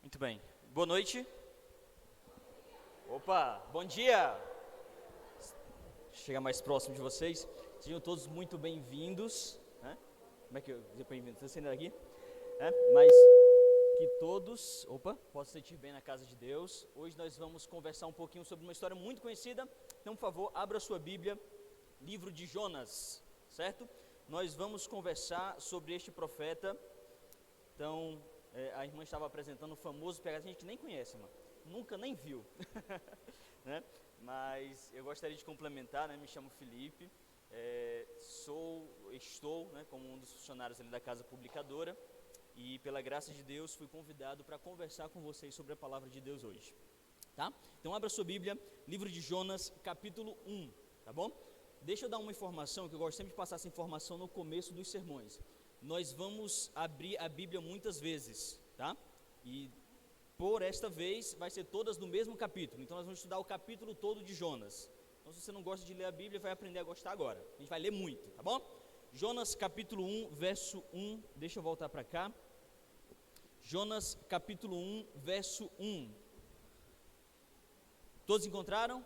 Muito bem. Boa noite. Opa, bom dia. Chegar mais próximo de vocês. Sejam todos muito bem-vindos. Né? Como é que eu dizer bem-vindos? Você ainda aqui? Mas que todos, possam se sentir bem na casa de Deus. Hoje nós vamos conversar um pouquinho sobre uma história muito conhecida. Então, por favor, abra sua Bíblia, livro de Jonas, certo? Nós vamos conversar sobre este profeta. Então, a irmã estava apresentando o famoso PH, a gente nem conhece, mano. Nunca nem viu. Né? Mas eu gostaria de complementar, né? Me chamo Felipe, estou, né, como um dos funcionários ali da Casa Publicadora e pela graça de Deus fui convidado para conversar com vocês sobre a palavra de Deus hoje, tá? Então abra sua Bíblia, livro de Jonas, capítulo 1, tá bom? Deixa eu dar uma informação, que eu gosto sempre de passar essa informação no começo dos sermões. Nós vamos abrir a Bíblia muitas vezes, tá? E por esta vez vai ser todas no mesmo capítulo, então nós vamos estudar o capítulo todo de Jonas. Então se você não gosta de ler a Bíblia, vai aprender a gostar agora. A gente vai ler muito, tá bom? Jonas capítulo 1, verso 1, deixa eu voltar para cá. Jonas capítulo 1, verso 1. Todos encontraram?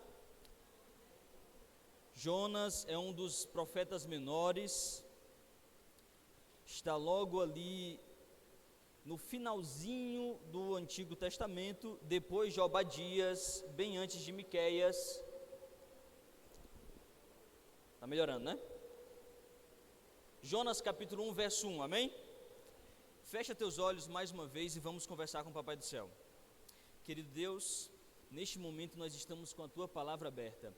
Jonas é um dos profetas menores, está logo ali no finalzinho do Antigo Testamento, depois de Obadias, bem antes de Miqueias. Está melhorando, né? Jonas capítulo 1, verso 1, amém? Fecha teus olhos mais uma vez e vamos conversar com o Papai do Céu. Querido Deus, neste momento nós estamos com a Tua palavra aberta.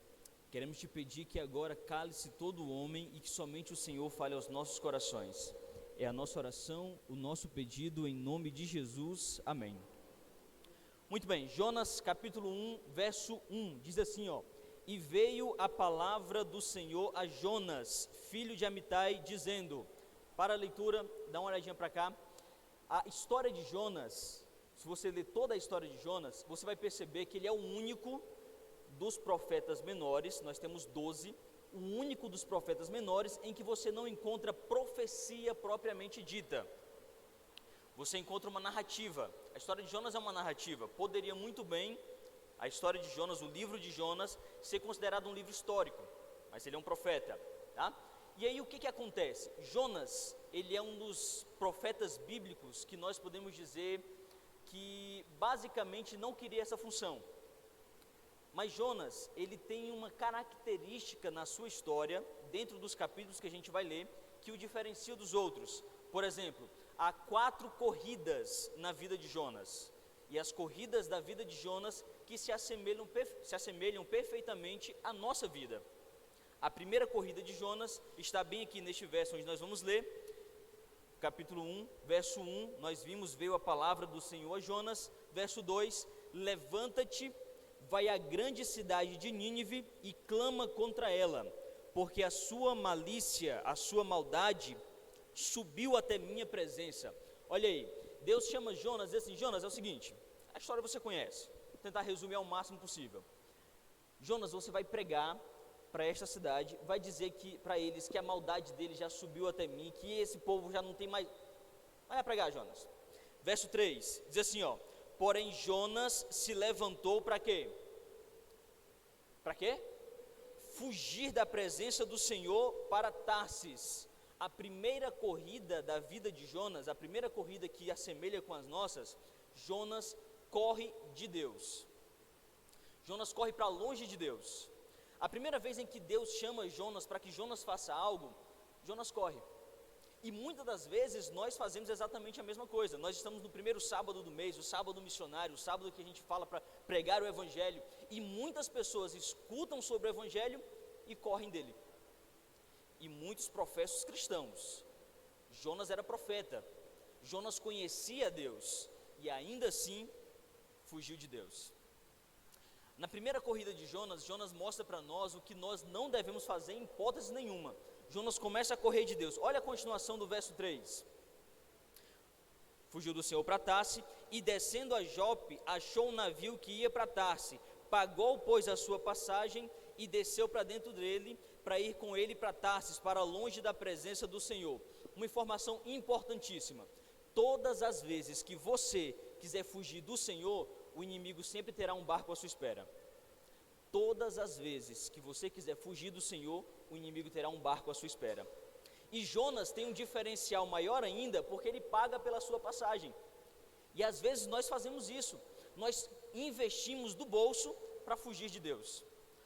Queremos Te pedir que agora cale-se todo o homem e que somente o Senhor fale aos nossos corações. É a nossa oração, o nosso pedido em nome de Jesus, amém. Muito bem, Jonas capítulo 1, verso 1, diz assim, ó: E veio a palavra do Senhor a Jonas, filho de Amitai, dizendo. Para a leitura, dá uma olhadinha para cá. A história de Jonas, se você ler toda a história de Jonas, você vai perceber que ele é o único dos profetas menores, nós temos 12, o único dos profetas menores em que você não encontra profecia propriamente dita. Você encontra uma narrativa. A história de Jonas é uma narrativa. Poderia muito bem a história de Jonas, o livro de Jonas, ser considerado um livro histórico, mas ele é um profeta, tá? E aí o que acontece? Jonas, ele é um dos profetas bíblicos que nós podemos dizer que basicamente não queria essa função. Mas Jonas, ele tem uma característica na sua história, dentro dos capítulos que a gente vai ler, que o diferencia dos outros. Por exemplo, há 4 corridas na vida de Jonas, e as corridas da vida de Jonas que se assemelham perfeitamente à nossa vida. A primeira corrida de Jonas está bem aqui neste verso onde nós vamos ler, capítulo 1, verso 1, nós vimos, veio a palavra do Senhor a Jonas. Verso 2, levanta-te, vai à grande cidade de Nínive e clama contra ela, porque a sua malícia, a sua maldade subiu até minha presença. Olha aí, Deus chama Jonas e diz assim: Jonas, é o seguinte, a história você conhece, vou tentar resumir ao máximo possível. Jonas, você vai pregar para esta cidade, vai dizer que para eles que a maldade deles já subiu até mim, que esse povo já não tem mais. Vai lá pregar, Jonas. Verso 3, diz assim, ó: Porém Jonas se levantou para quê? Para quê? Fugir da presença do Senhor para Tarsis. A primeira corrida da vida de Jonas, a primeira corrida que assemelha com as nossas, Jonas corre de Deus. Jonas corre para longe de Deus. A primeira vez em que Deus chama Jonas para que Jonas faça algo, Jonas corre. E muitas das vezes nós fazemos exatamente a mesma coisa. Nós estamos no primeiro sábado do mês, o sábado missionário, o sábado que a gente fala para pregar o Evangelho, e muitas pessoas escutam sobre o Evangelho e correm dele. E muitos professos cristãos. Jonas era profeta, Jonas conhecia Deus e ainda assim fugiu de Deus. Na primeira corrida de Jonas, Jonas mostra para nós o que nós não devemos fazer em hipótese nenhuma. Jonas começa a correr de Deus. Olha a continuação do verso 3. Fugiu do Senhor para Tarse, e descendo a Jope, achou um navio que ia para Tarse. Pagou, pois, a sua passagem e desceu para dentro dele, para ir com ele para Tarsis, para longe da presença do Senhor. Uma informação importantíssima: todas as vezes que você quiser fugir do Senhor, o inimigo sempre terá um barco à sua espera. Todas as vezes que você quiser fugir do Senhor, o inimigo terá um barco à sua espera. E Jonas tem um diferencial maior ainda, porque ele paga pela sua passagem. E às vezes nós fazemos isso, nós investimos do bolso para fugir de Deus.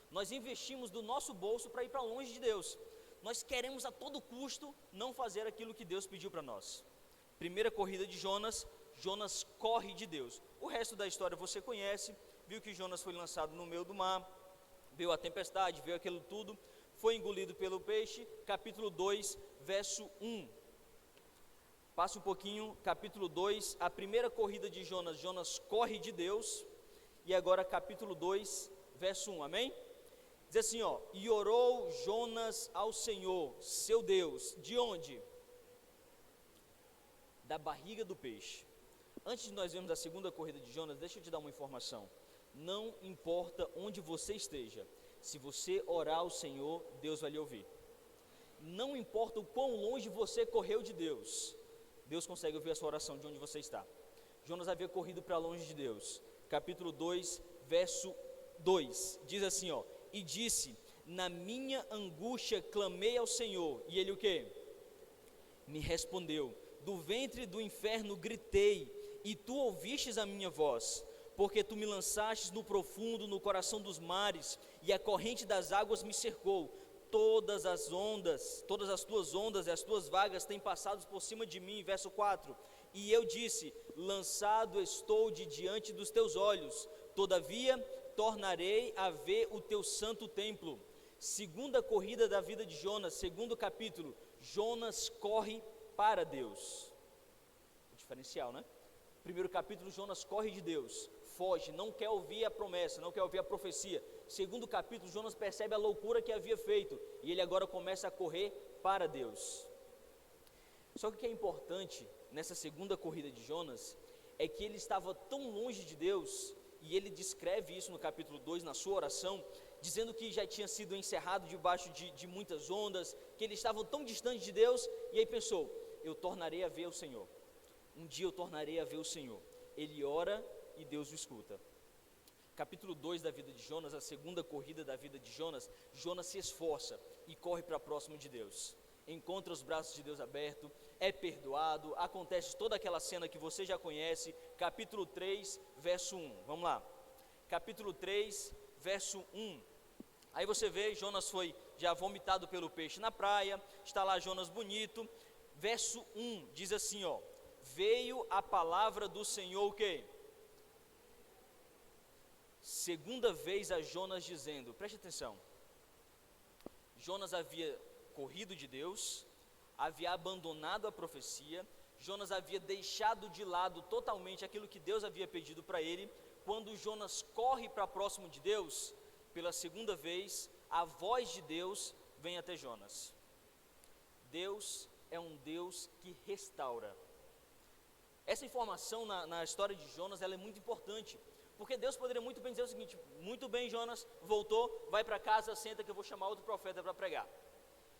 Nós investimos do nosso bolso para ir para longe de Deus. Nós queremos a todo custo não fazer aquilo que Deus pediu para nós. Primeira corrida de Jonas, Jonas corre de Deus. O resto da história você conhece, viu que Jonas foi lançado no meio do mar, veio a tempestade, veio aquilo tudo, foi engolido pelo peixe. Capítulo 2, verso 1. Passa um pouquinho, capítulo 2, a primeira corrida de Jonas, Jonas corre de Deus. E agora capítulo 2, verso 1, amém? Diz assim, ó: e orou Jonas ao Senhor, seu Deus, de onde? Da barriga do peixe. Antes de nós vermos a segunda corrida de Jonas, deixa eu te dar uma informação. Não importa onde você esteja, se você orar ao Senhor, Deus vai lhe ouvir. Não importa o quão longe você correu de Deus, Deus consegue ouvir a sua oração de onde você está. Jonas havia corrido para longe de Deus. Capítulo 2, verso 2, diz assim, ó: e disse, na minha angústia clamei ao Senhor, e ele o quê? Me respondeu, do ventre do inferno gritei, e tu ouvistes a minha voz, porque tu me lançastes no profundo, no coração dos mares, e a corrente das águas me cercou. Todas as tuas ondas e as tuas vagas têm passado por cima de mim. Verso 4, e eu disse, lançado estou de diante dos teus olhos, todavia tornarei a ver o teu santo templo. Segunda corrida da vida de Jonas, segundo capítulo, Jonas corre para Deus. O diferencial, né? Primeiro capítulo, Jonas corre de Deus, foge, não quer ouvir a promessa, não quer ouvir a profecia. Segundo capítulo, Jonas percebe a loucura que havia feito, e ele agora começa a correr para Deus. Só que o que é importante nessa segunda corrida de Jonas, é que ele estava tão longe de Deus, e ele descreve isso no capítulo 2, na sua oração, dizendo que já tinha sido encerrado debaixo de muitas ondas, que ele estava tão distante de Deus, e aí pensou, eu tornarei a ver o Senhor, um dia eu tornarei a ver o Senhor. Ele ora e Deus o escuta. Capítulo 2 da vida de Jonas, a segunda corrida da vida de Jonas, Jonas se esforça e corre para próximo de Deus, encontra os braços de Deus abertos, é perdoado, acontece toda aquela cena que você já conhece. Capítulo 3, verso 1, vamos lá, capítulo 3, verso 1, aí você vê, Jonas foi já vomitado pelo peixe na praia, está lá Jonas bonito. Verso 1, diz assim, ó: veio a palavra do Senhor, o quê? Segunda vez a Jonas dizendo, preste atenção, Jonas havia corrido de Deus, havia abandonado a profecia, Jonas havia deixado de lado totalmente aquilo que Deus havia pedido para ele. Quando Jonas corre para próximo de Deus, pela segunda vez, a voz de Deus vem até Jonas. Deus é um Deus que restaura. Essa informação na história de Jonas, ela é muito importante, porque Deus poderia muito bem dizer o seguinte: muito bem, Jonas, voltou, vai para casa, senta que eu vou chamar outro profeta para pregar.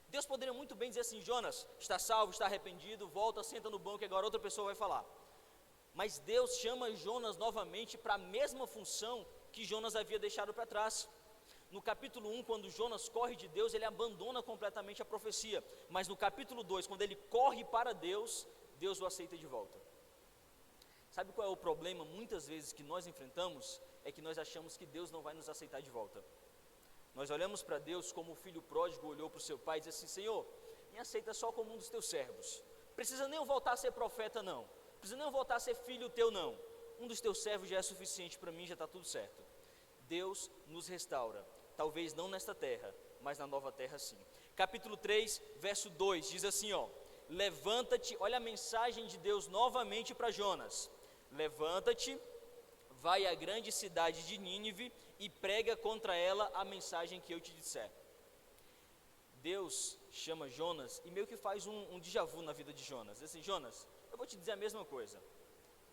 Deus poderia muito bem dizer assim: Jonas, está salvo, está arrependido, volta, senta no banco que agora outra pessoa vai falar. Mas Deus chama Jonas novamente para a mesma função que Jonas havia deixado para trás. No capítulo 1, quando Jonas corre de Deus, ele abandona completamente a profecia. Mas no capítulo 2, quando ele corre para Deus, Deus o aceita de volta. Sabe qual é o problema muitas vezes que nós enfrentamos? É que nós achamos que Deus não vai nos aceitar de volta. Nós olhamos para Deus como o filho pródigo olhou para o seu pai e disse assim: Senhor, me aceita só como um dos teus servos. Precisa nem eu voltar a ser profeta não, precisa nem eu voltar a ser filho teu não. Um dos teus servos já é suficiente para mim, já está tudo certo. Deus nos restaura, talvez não nesta terra, mas na nova terra sim. Capítulo 3, verso 2, diz assim, ó: levanta-te, olha a mensagem de Deus novamente para Jonas: levanta-te, vai à grande cidade de Nínive e prega contra ela a mensagem que eu te disser. Deus chama Jonas e meio que faz um déjà vu na vida de Jonas. Diz assim: Jonas, eu vou te dizer a mesma coisa.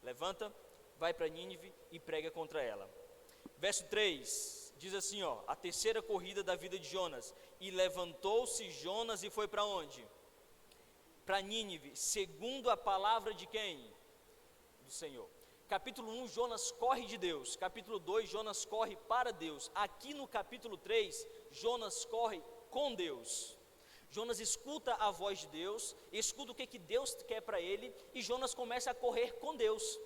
Levanta, vai para Nínive e prega contra ela. Verso 3, diz assim, ó, a terceira corrida da vida de Jonas: e levantou-se Jonas e foi para onde? Para Nínive, segundo a palavra de quem? Do Senhor. Capítulo 1, Jonas corre de Deus. Capítulo 2, Jonas corre para Deus. Aqui no capítulo 3, Jonas corre com Deus. Jonas escuta a voz de Deus, escuta o que Deus quer para ele, e Jonas começa a correr com Deus.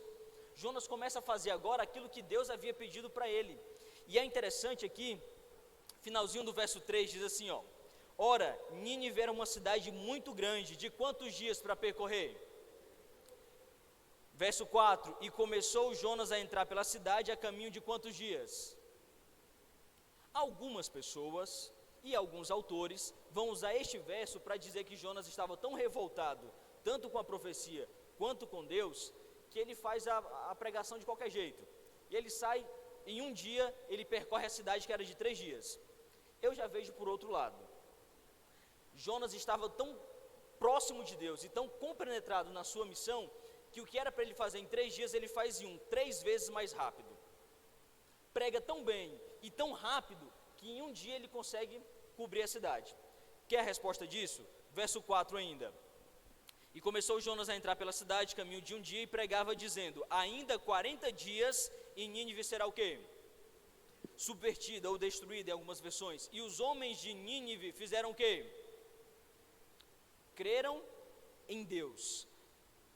Jonas começa a fazer agora aquilo que Deus havia pedido para ele. E é interessante aqui, finalzinho do verso 3, diz assim, ó: ora, Nínive era uma cidade muito grande, de quantos dias para percorrer? Verso 4, e começou Jonas a entrar pela cidade a caminho de quantos dias? Algumas pessoas e alguns autores vão usar este verso para dizer que Jonas estava tão revoltado, tanto com a profecia quanto com Deus, que ele faz a pregação de qualquer jeito. E ele sai, em um dia, ele percorre a cidade que era de 3 dias. Eu já vejo por outro lado. Jonas estava tão próximo de Deus e tão compenetrado na sua missão, que o que era para ele fazer em 3 dias, ele faz em 3 vezes mais rápido. Prega tão bem e tão rápido, que em um dia ele consegue cobrir a cidade. Quer a resposta disso? Verso 4 ainda. E começou Jonas a entrar pela cidade, caminho de um dia, e pregava dizendo: ainda 40 dias e Nínive será o quê? Subvertida ou destruída em algumas versões. E os homens de Nínive fizeram o quê? Creram em Deus.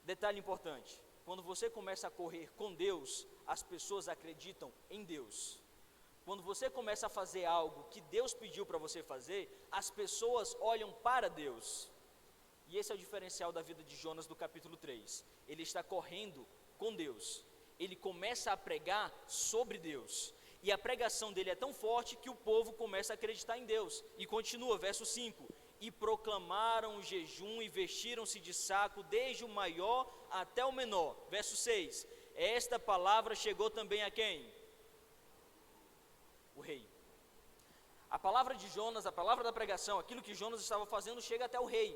Detalhe importante: quando você começa a correr com Deus, as pessoas acreditam em Deus. Quando você começa a fazer algo que Deus pediu para você fazer, as pessoas olham para Deus. E esse é o diferencial da vida de Jonas do capítulo 3. Ele está correndo com Deus. Ele começa a pregar sobre Deus. E a pregação dele é tão forte que o povo começa a acreditar em Deus. E continua, verso 5. E proclamaram o jejum e vestiram-se de saco, desde o maior até o menor. Verso 6. Esta palavra chegou também a quem? O rei. A palavra de Jonas, a palavra da pregação, aquilo que Jonas estava fazendo, chega até o rei.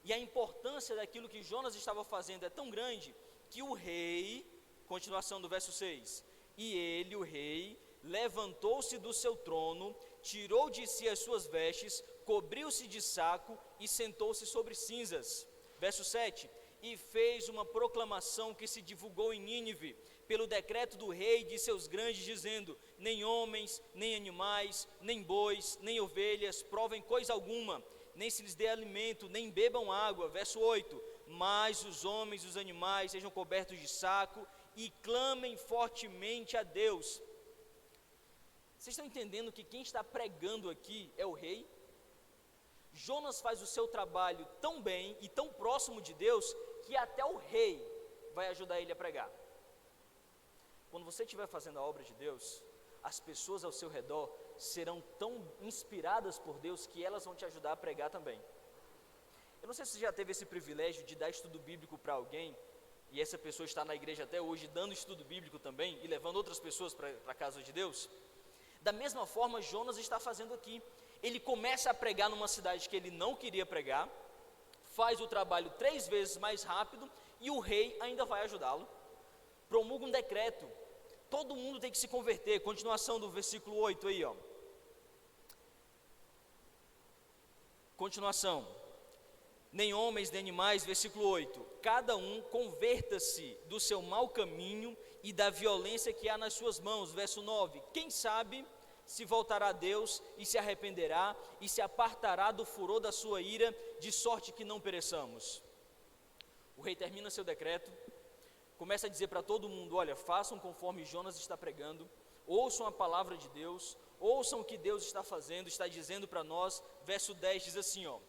E a importância daquilo que Jonas estava fazendo é tão grande, que o rei, continuação do verso 6, e ele, o rei, levantou-se do seu trono, tirou de si as suas vestes, cobriu-se de saco e sentou-se sobre cinzas. Verso 7, e fez uma proclamação que se divulgou em Nínive, pelo decreto do rei e de seus grandes, dizendo: nem homens, nem animais, nem bois, nem ovelhas provem coisa alguma, nem se lhes dê alimento, nem bebam água. Verso 8, mas os homens e os animais sejam cobertos de saco e clamem fortemente a Deus. Vocês estão entendendo que quem está pregando aqui é o rei? Jonas faz o seu trabalho tão bem e tão próximo de Deus, que até o rei vai ajudar ele a pregar. Quando você estiver fazendo a obra de Deus, as pessoas ao seu redor serão tão inspiradas por Deus, que elas vão te ajudar a pregar também. Eu não sei se você já teve esse privilégio de dar estudo bíblico para alguém, e essa pessoa está na igreja até hoje dando estudo bíblico também, e levando outras pessoas para a casa de Deus. Da mesma forma, Jonas está fazendo aqui. Ele começa a pregar numa cidade que ele não queria pregar, faz o trabalho 3 vezes mais rápido, e o rei ainda vai ajudá-lo. Promulga um decreto, todo mundo tem que se converter. Continuação do versículo 8 aí, ó. Continuação. Nem homens, nem animais, versículo 8. Cada um converta-se do seu mau caminho e da violência que há nas suas mãos. Verso 9. Quem sabe se voltará a Deus e se arrependerá e se apartará do furor da sua ira, de sorte que não pereçamos. O rei termina seu decreto, começa a dizer para todo mundo: olha, façam conforme Jonas está pregando, ouçam a palavra de Deus, ouçam o que Deus está fazendo, está dizendo para nós. Verso 10 diz assim, ó: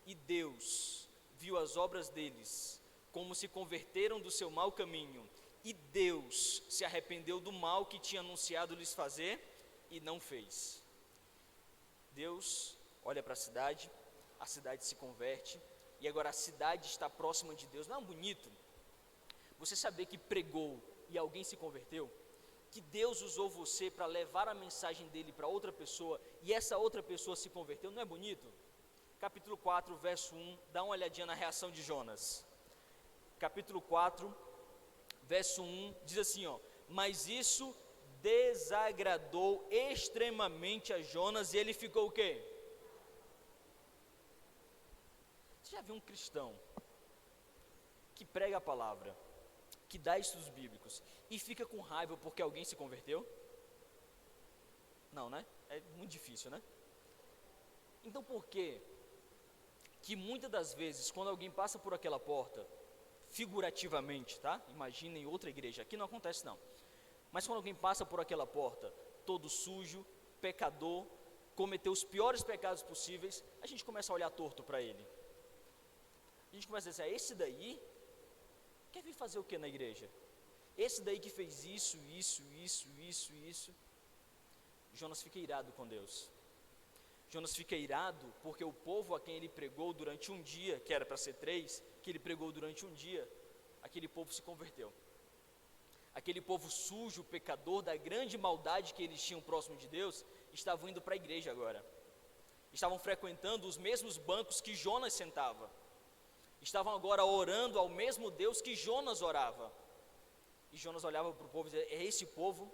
e Deus viu as obras deles, como se converteram do seu mau caminho, e Deus se arrependeu do mal que tinha anunciado lhes fazer, e não fez. Deus olha para a cidade se converte, e agora a cidade está próxima de Deus. Não é bonito você saber que pregou e alguém se converteu? Que Deus usou você para levar a mensagem dele para outra pessoa, e essa outra pessoa se converteu. Não é bonito? Capítulo 4, verso 1, dá uma olhadinha na reação de Jonas. Capítulo 4, verso 1, diz assim, ó: mas isso desagradou extremamente a Jonas, e ele ficou o quê? Você já viu um cristão que prega a palavra, que dá estudos bíblicos e fica com raiva porque alguém se converteu? Não, né? É muito difícil, né? Então por que muitas das vezes, quando alguém passa por aquela porta, figurativamente, tá? Imagina em outra igreja, aqui não acontece não, mas quando alguém passa por aquela porta, todo sujo, pecador, cometeu os piores pecados possíveis, a gente começa a olhar torto para ele. A gente começa a dizer, esse daí quer vir fazer o que na igreja? Esse daí que fez isso. Jonas fica irado com Deus. Jonas fica irado porque o povo a quem ele pregou durante um dia, que era para ser 3, que ele pregou durante um dia, aquele povo se converteu. Aquele povo sujo, pecador, da grande maldade que eles tinham próximo de Deus, estavam indo para a igreja agora. Estavam frequentando os mesmos bancos que Jonas sentava. Estavam agora orando ao mesmo Deus que Jonas orava. E Jonas olhava para o povo e dizia, é esse povo,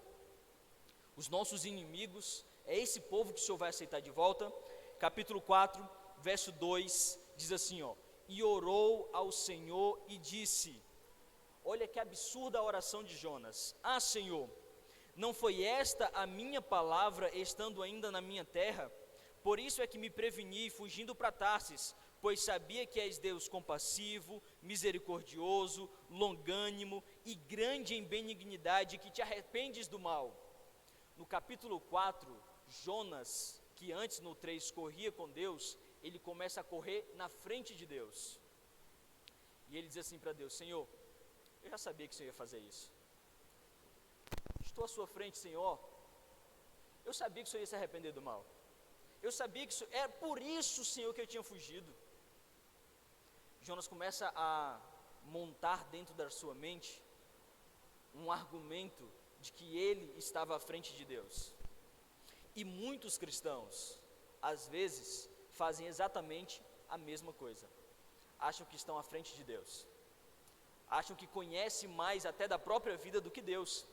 os nossos inimigos, é esse povo que o Senhor vai aceitar de volta? Capítulo 4, verso 2, diz assim, e orou ao Senhor e disse, olha que absurda a oração de Jonas, Senhor, não foi esta a minha palavra estando ainda na minha terra? Por isso é que me preveni fugindo para Tarsis, pois sabia que és Deus compassivo, misericordioso, longânimo e grande em benignidade, que te arrependes do mal. No capítulo 4, Jonas, que antes no 3 corria com Deus, ele começa a correr na frente de Deus. E ele diz assim para Deus, Senhor, eu já sabia que o Senhor ia fazer isso. Estou à sua frente, Senhor. Eu sabia que o Senhor ia se arrepender do mal. Eu sabia que é por isso, Senhor, que eu tinha fugido. Jonas começa a montar dentro da sua mente um argumento de que ele estava à frente de Deus. E muitos cristãos, às vezes, fazem exatamente a mesma coisa. Acham que estão à frente de Deus. Acham que conhecem mais até da própria vida do que Deus.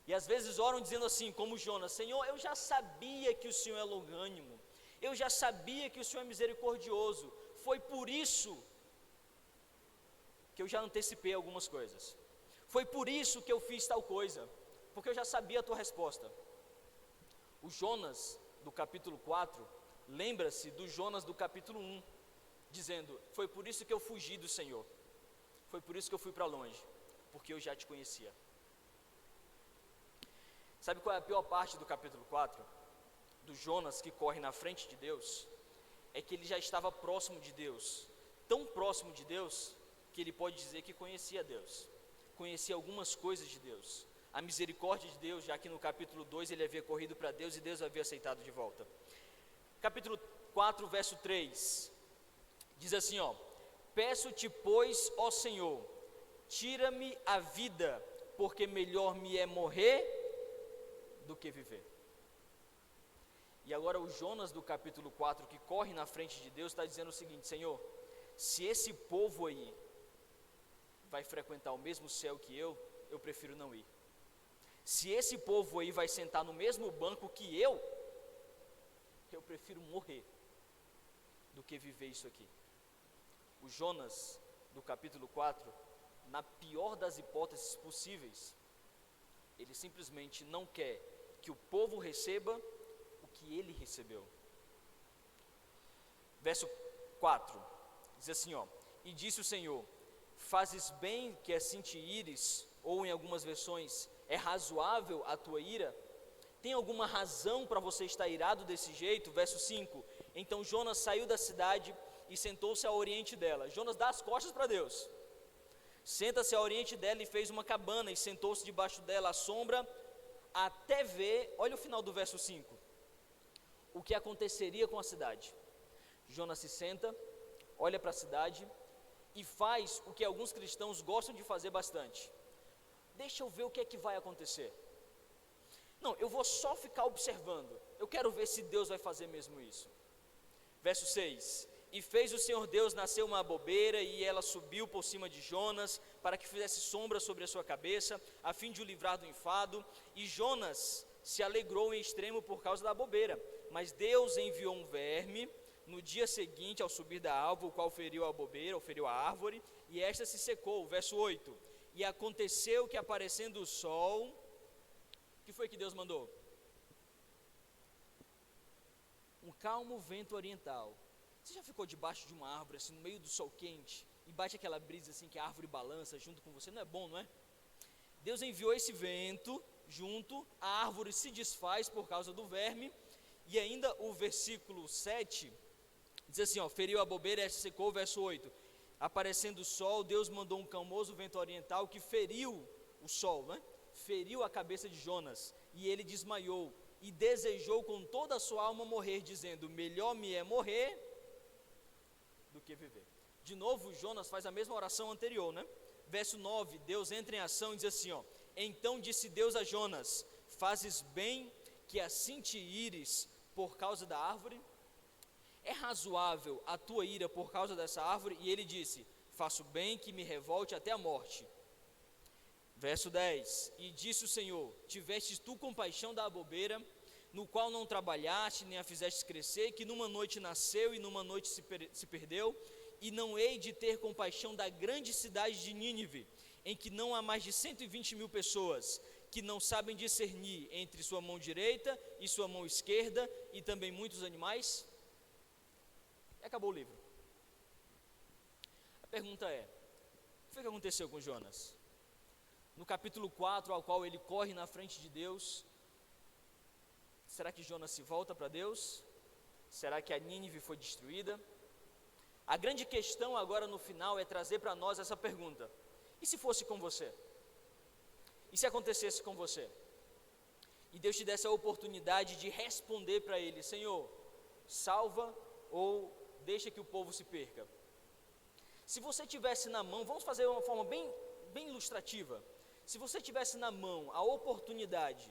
E às vezes oram dizendo assim, como Jonas, Senhor, eu já sabia que o Senhor é longânimo. Eu já sabia que o Senhor é misericordioso. Foi por isso que eu já antecipei algumas coisas. Foi por isso que eu fiz tal coisa. Porque eu já sabia a tua resposta. O Jonas do capítulo 4, lembra-se do Jonas do capítulo 1, dizendo, foi por isso que eu fugi do Senhor, foi por isso que eu fui para longe, porque eu já te conhecia. Sabe qual é a pior parte do capítulo 4? Do Jonas que corre na frente de Deus, é que ele já estava próximo de Deus, tão próximo de Deus, que ele pode dizer que conhecia Deus, conhecia algumas coisas de Deus, a misericórdia de Deus, já que no capítulo 2 ele havia corrido para Deus e Deus havia aceitado de volta. Capítulo 4, verso 3, diz assim, peço-te, pois, ó Senhor, tira-me a vida, porque melhor me é morrer do que viver. E agora o Jonas do capítulo 4, que corre na frente de Deus, está dizendo o seguinte, Senhor, se esse povo aí vai frequentar o mesmo céu que eu prefiro não ir. Se esse povo aí vai sentar no mesmo banco que eu prefiro morrer do que viver isso aqui. O Jonas, do capítulo 4, na pior das hipóteses possíveis, ele simplesmente não quer que o povo receba o que ele recebeu. Verso 4, diz assim, e disse o Senhor, fazes bem que assim te ires, ou em algumas versões, é razoável a tua ira? Tem alguma razão para você estar irado desse jeito? Verso 5, então Jonas saiu da cidade e sentou-se ao oriente dela. Jonas dá as costas para Deus, senta-se ao oriente dela e fez uma cabana, e sentou-se debaixo dela à sombra, até ver, olha o final do verso 5, o que aconteceria com a cidade. Jonas se senta, olha para a cidade, e faz o que alguns cristãos gostam de fazer bastante. Deixa eu ver o que é que vai acontecer. Não, eu vou só ficar observando. Eu quero ver se Deus vai fazer mesmo isso. Verso 6, e fez o Senhor Deus nascer uma abobeira, e ela subiu por cima de Jonas, para que fizesse sombra sobre a sua cabeça, a fim de o livrar do enfado, e Jonas se alegrou em extremo por causa da abobeira. Mas Deus enviou um verme, no dia seguinte ao subir da alva, o qual feriu a abobeira, ou feriu a árvore, e esta se secou. Verso 8, E aconteceu que, aparecendo o sol, o que foi que Deus mandou? Um calmo vento oriental. Você já ficou debaixo de uma árvore, assim, no meio do sol quente, e bate aquela brisa assim que a árvore balança junto com você? Não é bom, não é? Deus enviou esse vento junto, a árvore se desfaz por causa do verme, e ainda o versículo 7 diz assim, ó, feriu a bobeira e secou, verso 8, aparecendo o sol, Deus mandou um calmoso vento oriental que feriu o sol, né? Feriu a cabeça de Jonas, e ele desmaiou, e desejou com toda a sua alma morrer, dizendo, melhor me é morrer do que viver. De novo, Jonas faz a mesma oração anterior, né? Verso 9, Deus entra em ação e diz assim, ó, então disse Deus a Jonas, fazes bem que assim te ires por causa da árvore? É razoável a tua ira por causa dessa árvore? E ele disse, faço bem que me revolte até a morte. Verso 10, e disse o Senhor, tivestes tu compaixão da abobeira, no qual não trabalhaste, nem a fizeste crescer, que numa noite nasceu e numa noite se perdeu, e não hei de ter compaixão da grande cidade de Nínive, em que não há mais de 120.000 pessoas, que não sabem discernir entre sua mão direita e sua mão esquerda, e também muitos animais? E acabou o livro. A pergunta é, o que foi que aconteceu com Jonas? No capítulo 4, ao qual ele corre na frente de Deus, será que Jonas se volta para Deus? Será que a Nínive foi destruída? A grande questão agora no final é trazer para nós essa pergunta: e se fosse com você? E se acontecesse com você? E Deus te desse a oportunidade de responder para ele: Senhor, salva ou deixa que o povo se perca. Se você tivesse na mão, vamos fazer uma forma bem ilustrativa. Se você tivesse na mão a oportunidade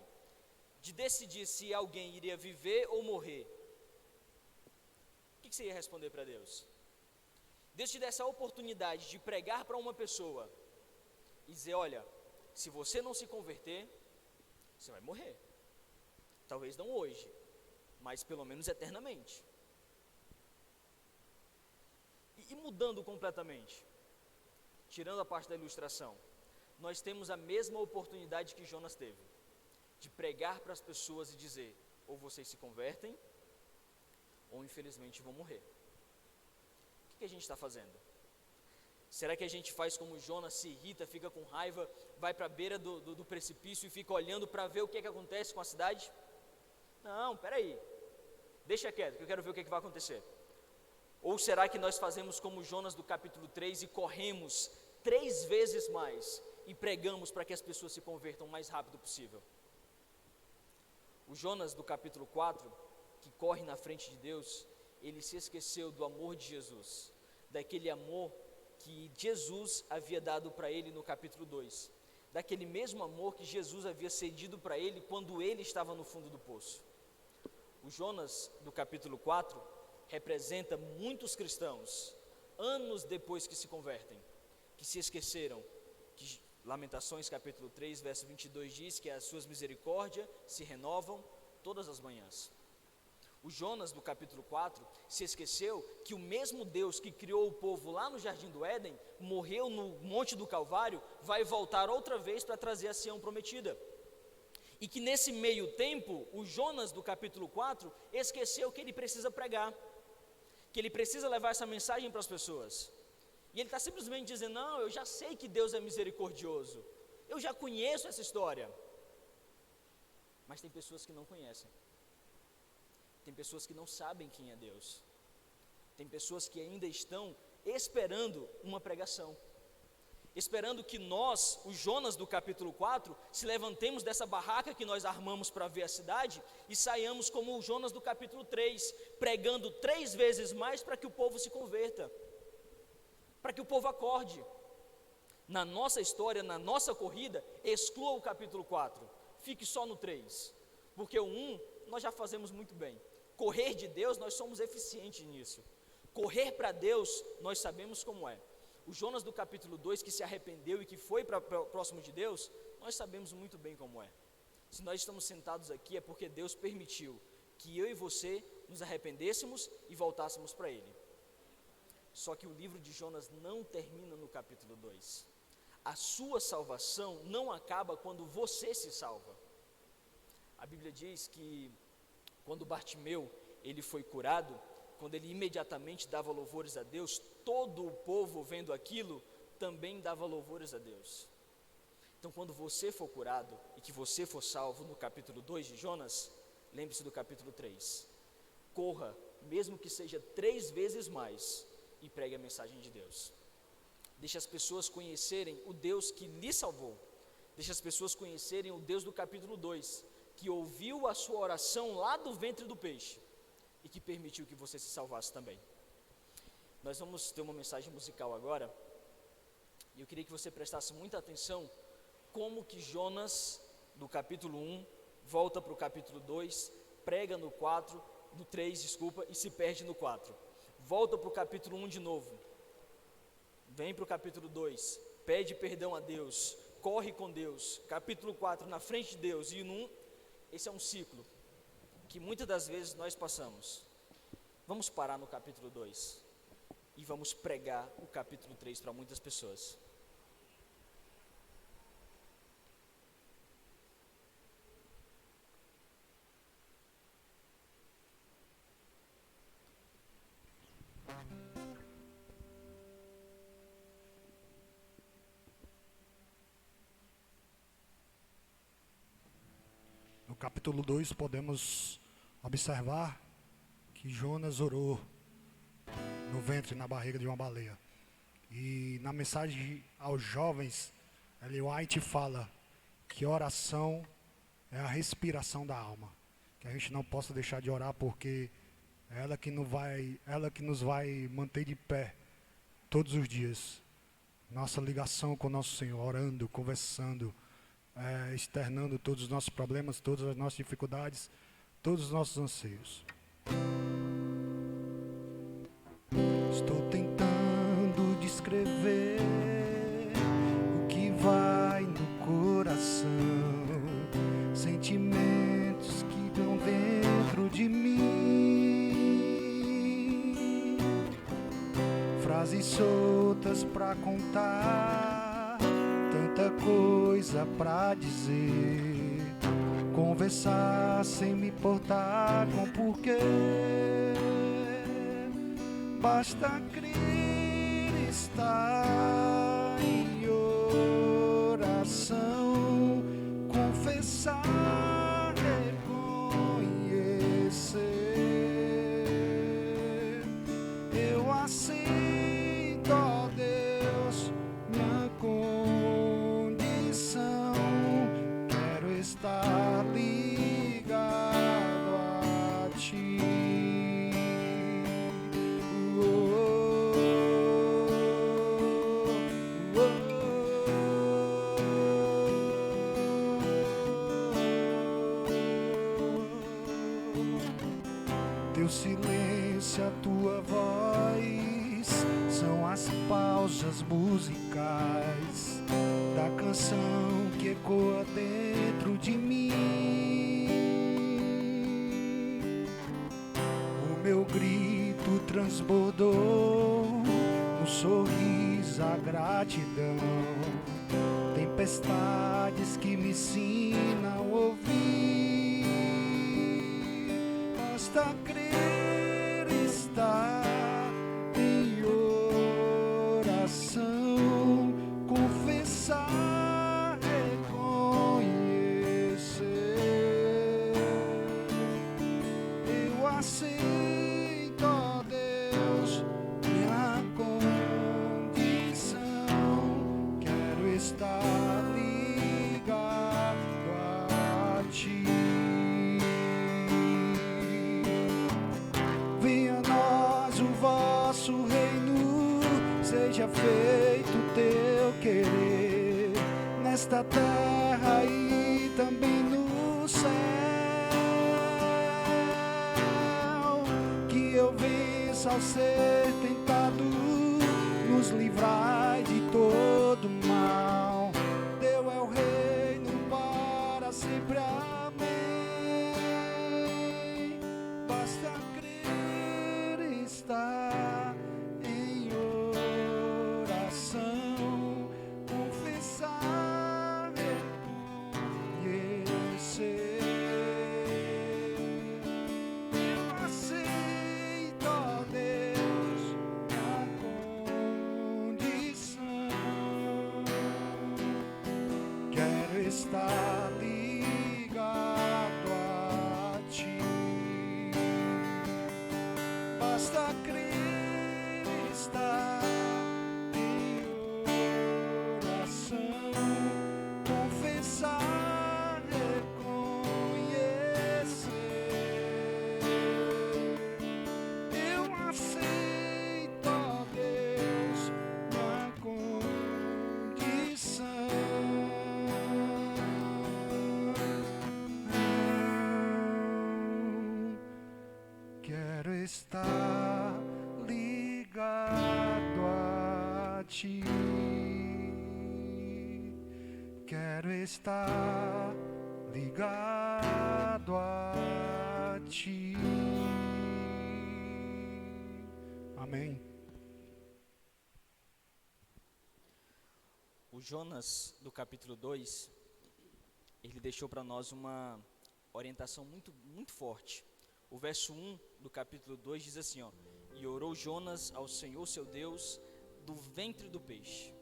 de decidir se alguém iria viver ou morrer, o que você ia responder para Deus? Deus te desse a oportunidade de pregar para uma pessoa e dizer: olha, se você não se converter, você vai morrer. Talvez não hoje, mas pelo menos eternamente. E mudando completamente, tirando a parte da ilustração, nós temos a mesma oportunidade que Jonas teve, de pregar para as pessoas e dizer: ou vocês se convertem, ou infelizmente vão morrer. O que a gente está fazendo? Será que a gente faz como Jonas, se irrita, fica com raiva, vai para a beira do precipício e fica olhando para ver o que acontece com a cidade? Não, peraí, deixa quieto que eu quero ver o que vai acontecer. Ou será que nós fazemos como Jonas do capítulo 3 e corremos 3 vezes mais e pregamos para que as pessoas se convertam o mais rápido possível? O Jonas do capítulo 4, que corre na frente de Deus, ele se esqueceu do amor de Jesus, daquele amor que Jesus havia dado para ele no capítulo 2, daquele mesmo amor que Jesus havia cedido para ele quando ele estava no fundo do poço. O Jonas do capítulo 4 representa muitos cristãos, anos depois que se convertem, que se esqueceram, que Lamentações capítulo 3, verso 22 diz que as suas misericórdias se renovam todas as manhãs. O Jonas do capítulo 4 se esqueceu que o mesmo Deus que criou o povo lá no Jardim do Éden, morreu no Monte do Calvário, vai voltar outra vez para trazer a Sião prometida. E que nesse meio tempo, o Jonas do capítulo 4 esqueceu que ele precisa pregar, que ele precisa levar essa mensagem para as pessoas. E ele está simplesmente dizendo: não, eu já sei que Deus é misericordioso, eu já conheço essa história. Mas tem pessoas que não conhecem. Tem pessoas que não sabem quem é Deus. Tem pessoas que ainda estão esperando uma pregação, esperando que nós, os Jonas do capítulo 4, se levantemos dessa barraca que nós armamos para ver a cidade e saiamos como o Jonas do capítulo 3, pregando 3 vezes mais para que o povo se converta, para que o povo acorde. Na nossa história, na nossa corrida, exclua o capítulo 4, fique só no 3, porque o 1 nós já fazemos muito bem. Correr de Deus, nós somos eficientes nisso. Correr para Deus, nós sabemos como é. O Jonas do capítulo 2, que se arrependeu e que foi para próximo de Deus, nós sabemos muito bem como é. Se nós estamos sentados aqui é porque Deus permitiu que eu e você nos arrependêssemos e voltássemos para Ele. Só que o livro de Jonas não termina no capítulo 2. a sua salvação não acaba quando você se salva. A Bíblia diz que quando Bartimeu ele foi curado, quando ele imediatamente dava louvores a Deus, todo o povo vendo aquilo também dava louvores a Deus. Então, quando você for curado e que você for salvo no capítulo 2 de Jonas, lembre-se do capítulo 3. Corra, mesmo que seja 3 vezes mais, e pregue a mensagem de Deus. Deixe as pessoas conhecerem o Deus que lhe salvou. Deixe as pessoas conhecerem o Deus do capítulo 2, que ouviu a sua oração lá do ventre do peixe e que permitiu que você se salvasse também. Nós vamos ter uma mensagem musical agora, e eu queria que você prestasse muita atenção como que Jonas, do capítulo 1, volta para o capítulo 2, prega no 3, e se perde no 4. Volta para o capítulo 1 de novo, vem para o capítulo 2, pede perdão a Deus, corre com Deus, capítulo 4 na frente de Deus, e no 1, esse é um ciclo que muitas das vezes nós passamos. Vamos parar no capítulo 2 e vamos pregar o capítulo 3 para muitas pessoas. No capítulo 2 podemos observar que Jonas orou no ventre, na barriga de uma baleia. E na mensagem aos jovens, Ellen White fala que oração é a respiração da alma. Que a gente não possa deixar de orar, porque é ela que nos vai manter de pé todos os dias. Nossa ligação com o nosso Senhor, orando, conversando, externando todos os nossos problemas, todas as nossas dificuldades, todos os nossos anseios. Estou tentando descrever o que vai no coração, sentimentos que dão dentro de mim, frases soltas pra contar, tanta coisa pra dizer, conversar sem me importar com porquê. Basta crer, estar em oração, confessar, reconhecer. Eu aceito, ó Deus, minha condição. Quero estar ligado a Ti. Teu silêncio, a tua voz são as pausas musicais da canção que ecoa dentro de mim. O meu grito transbordou no sorriso, a gratidão, tempestades que me ensinam a ouvir. Basta crer, estar em oração, confessar, reconhecer. Eu aceito, ó Deus, minha condição. Quero estar ligado a Ti. Venha a nós o vosso reino, seja feito o teu querer, nesta terra e também no céu. Que eu vença ao ser tentado, nos livrai de todo mal. Teu é o reino para sempre, amém. Basta crer, estar em oração, confessar. estar ligado a ti. Basta crer e estar em oração, confessar, reconhecer. Eu aceito, ó Deus, minha condição. Quero estar ligado a ti. Quero estar ligado a ti. Amém. O Jonas, do capítulo 2, ele deixou para nós uma orientação muito forte. O verso 1 do capítulo 2 diz assim, ó: e orou Jonas ao Senhor seu Deus do ventre do peixe.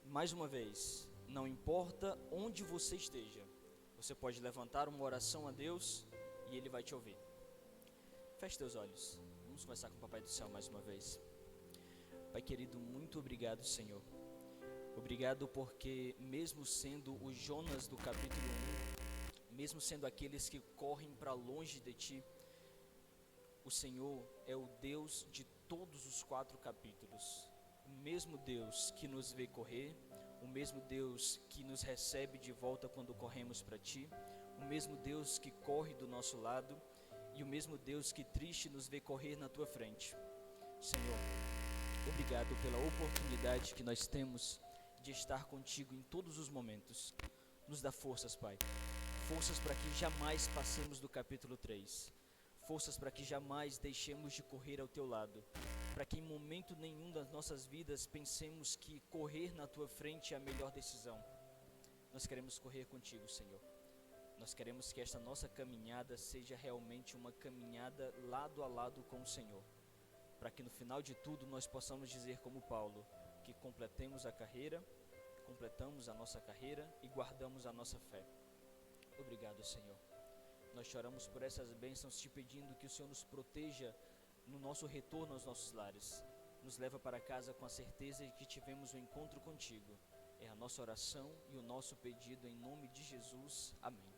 Mais uma vez, não importa onde você esteja, você pode levantar uma oração a Deus e Ele vai te ouvir. Feche teus olhos, vamos conversar com o Papai do Céu mais uma vez. Pai querido, muito obrigado, Senhor. Obrigado porque mesmo sendo o Jonas do capítulo 1, mesmo sendo aqueles que correm para longe de Ti, o Senhor é o Deus de todos os 4 capítulos. O mesmo Deus que nos vê correr, o mesmo Deus que nos recebe de volta quando corremos para Ti, o mesmo Deus que corre do nosso lado e o mesmo Deus que triste nos vê correr na Tua frente. Senhor, obrigado pela oportunidade que nós temos de estar contigo em todos os momentos. Nos dá forças, Pai. Forças para que jamais passemos do capítulo 3. Forças para que jamais deixemos de correr ao Teu lado. Para que em momento nenhum das nossas vidas pensemos que correr na Tua frente é a melhor decisão. Nós queremos correr contigo, Senhor. Nós queremos que esta nossa caminhada seja realmente uma caminhada lado a lado com o Senhor. Para que no final de tudo nós possamos dizer como Paulo, que completamos a nossa carreira e guardamos a nossa fé. Obrigado, Senhor. Nós choramos por essas bênçãos, te pedindo que o Senhor nos proteja no nosso retorno aos nossos lares. Nos leva para casa com a certeza de que tivemos um encontro contigo. É a nossa oração e o nosso pedido em nome de Jesus. Amém.